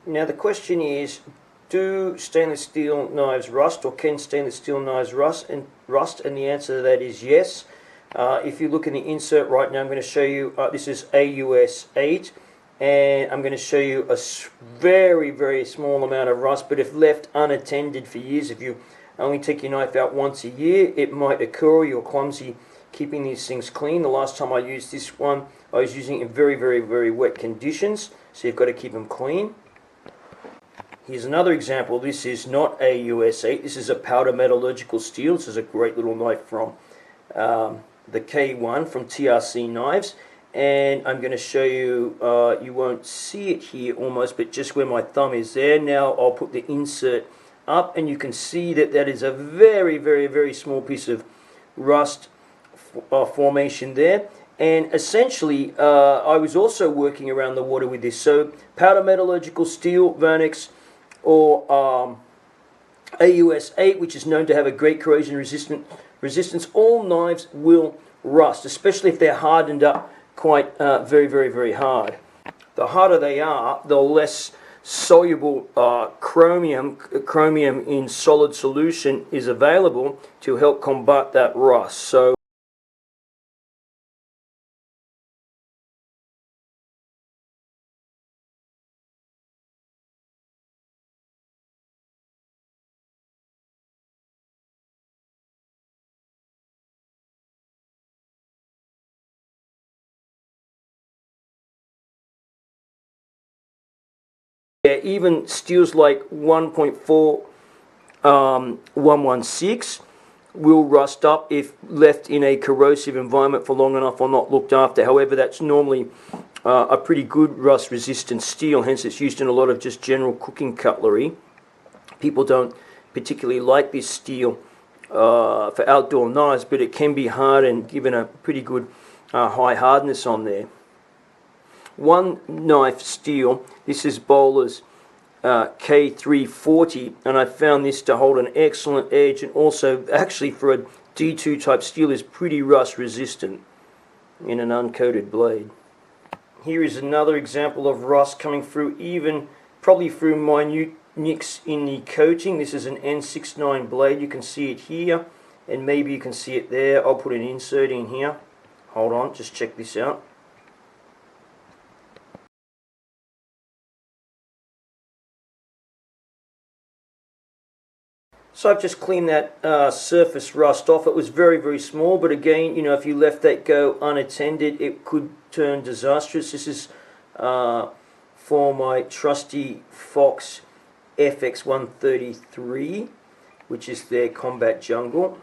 Now the question is, do stainless steel knives rust, or can stainless steel knives rust? And the answer to that is yes. If you look in the insert right now, I'm going to show you, this is AUS 8, and I'm going to show you a very, very small amount of rust, but if left unattended for years, if you only take your knife out once a year, it might occur, or you're clumsy keeping these things clean. The last time I used this one, I was using it in very, very, very wet conditions, so you've got to keep them clean. Here's another example. This is not AUS 8, this is a powder metallurgical steel. This is a great little knife from the K1 from TRC Knives, and I'm going to show you, you won't see it here almost, but just where my thumb is there. Now I'll put the insert up, and you can see that that is a very, very, very small piece of rust formation there. And essentially, I was also working around the water with this. So powder metallurgical steel, Vanax, or AUS 8, which is known to have a great corrosion resistance, all knives will rust, especially if they're hardened up quite very, very, very hard. The harder they are, the less soluble chromium in solid solution is available to help combat that rust. So yeah, even steels like 1.4116 will rust up if left in a corrosive environment for long enough or not looked after. However, that's normally a pretty good rust resistant steel, hence it's used in a lot of just general cooking cutlery. People don't particularly like this steel for outdoor knives, but it can be hard and given a pretty good high hardness on there. One knife steel, this is Bowler's K340, and I found this to hold an excellent edge, and also actually for a D2 type steel is pretty rust resistant in an uncoated blade. Here is another example of rust coming through, even probably through minute nicks in the coating. This is an N69 blade. You can see it here, and maybe you can see it there. I'll put an insert in here. Hold on, just check this out. So I've just cleaned that surface rust off. It was very, very small, but again, you know, if you left that go unattended, it could turn disastrous. This is for my trusty Fox FX133, which is their Combat Jungle.